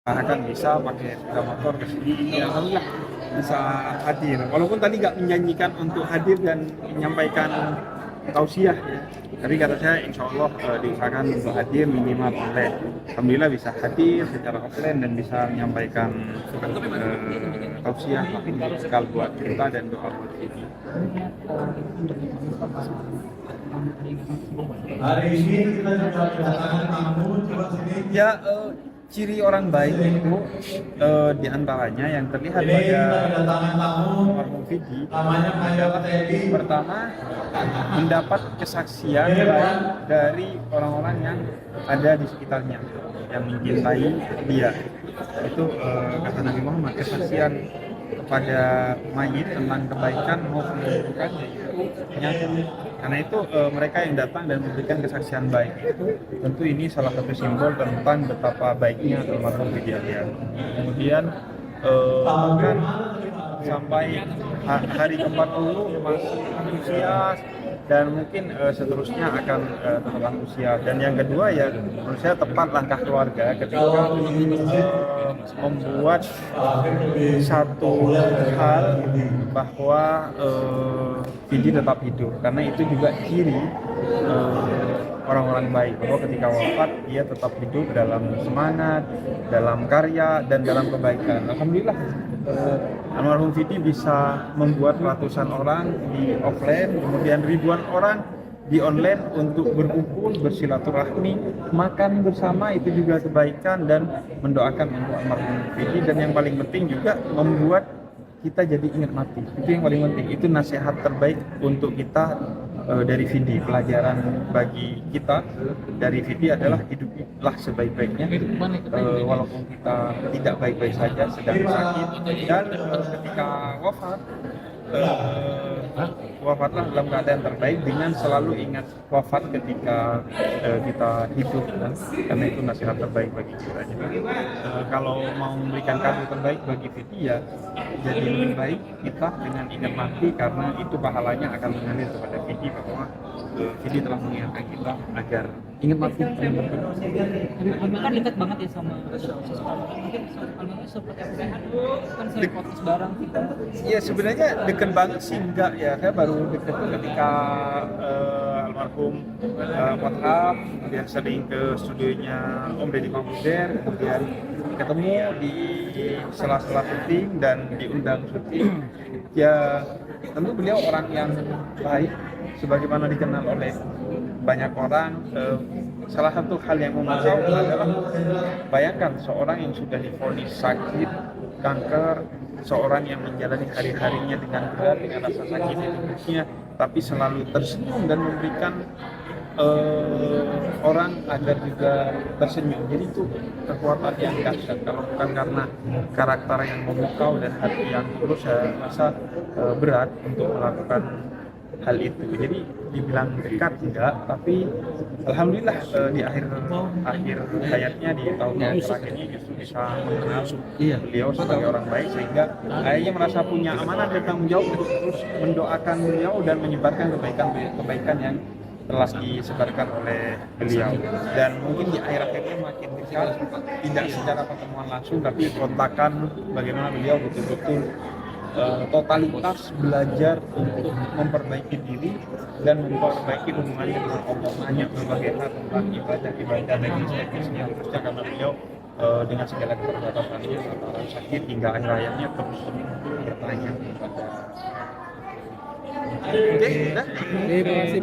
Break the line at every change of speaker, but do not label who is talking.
akan bisa pakai sepeda motor ke sini. Ya, alhamdulillah bisa hadir. Walaupun tadi nggak menjanjikan untuk hadir dan menyampaikan tausiah ya. Tapi kata saya insya Allah diusahakan untuk hadir minimal online. Alhamdulillah bisa hadir secara offline dan bisa menyampaikan tausiah sekal buat kita dan doa buat kita.
Hari ini kita coba kedatangan tamu, coba sini.
Ya, ciri orang baik itu diantaranya yang terlihat
Ini kita
pada
kedatangan tamu,
almarhum Fidi
namanya Kaya Teddy.
pertama mendapat kesaksian baik dari orang-orang yang ada di sekitarnya yang mencintai dia. Itu kata Nabi Muhammad, kesaksian kepada mayit tentang kebaikan maupun keburukannya itu nyata. Karena itu mereka yang datang dan memberikan kesaksian baik itu tentu ini salah satu simbol tentang betapa baiknya almarhum Fidi Aldian. Kemudian bahkan sampai hari ke-40 masih antusias dan mungkin seterusnya akan tetap antusias. Dan yang kedua ya menurut saya tepat langkah keluarga ketika membuat satu hal bahwa Fidi tetap hidup, karena itu juga ciri orang-orang baik, bahwa ketika wafat dia tetap hidup dalam semangat, dalam karya dan dalam kebaikan. Alhamdulillah almarhum Fidi bisa membuat ratusan orang di offline, kemudian ribuan orang di online untuk berkumpul, bersilaturahmi, makan bersama, itu juga kebaikan dan mendoakan untuk almarhum Fidi. Dan yang paling penting juga membuat kita jadi ingat mati. Itu yang paling penting. Itu nasihat terbaik untuk kita dari Fidi. Pelajaran bagi kita dari Fidi adalah hiduplah sebaik-baiknya, walaupun kita tidak baik-baik saja, sedang sakit, dan ketika wafat wafatlah dalam keadaan terbaik dengan selalu ingat wafat ketika kita hidup, karena itu nasihat terbaik bagi kita. Jadi kalau mau memberikan kado terbaik bagi Fidi ya jadi lebih baik kita dengan ingat mati, karena itu pahalanya akan mengalir kepada Fidi, bahwa Fidi telah mengingatkan kita agar ingat mati.
Almarhum kan dekat banget ya sama mungkin almarhum seperti apa kan sering podcast bareng kita.
Ya sebenarnya deket banget sih enggak ya, saya baru deket ketika almarhum Wathab, kemudian sering ke studionya Om Deddy Corbuzier, kemudian ketemu di sela-sela syuting dan diundang syuting. Ya tentu beliau orang yang baik sebagaimana dikenal oleh banyak orang. Salah satu hal yang memukau adalah bayangkan seorang yang sudah divonis sakit kanker, seorang yang menjalani hari-harinya dengan berat, dengan rasa sakit di tubuhnya, tapi selalu tersenyum dan memberikan orang agar juga tersenyum. Jadi itu kekuatan yang dahsyat. Kalau bukan karena karakter yang memukau dan hati yang tulus, saya rasa berat untuk melakukan hal itu. Jadi dibilang dekat tidak, tapi alhamdulillah di akhir hayatnya di tahun-tahun terakhir ini justru bisa mengenal beliau sebagai orang baik, sehingga ayahnya merasa punya amanah dan tanggung jawab untuk terus mendoakan beliau dan menyebarkan kebaikan yang telah disebarkan oleh beliau. Dan mungkin di akhir-akhirnya makin dekat, tidak secara pertemuan langsung tapi kontakan, bagaimana beliau betul-betul totalitas belajar untuk memperbaiki diri dan memperbaiki hubungannya dengan Allah. Hanya berbagai hal tentang ibadah teknisnya, khususnya karena beliau dengan segala keterbatasannya antara sakit hingga akhir hayatnya terus bertanya kepada. Oke, udah.
Terima kasih.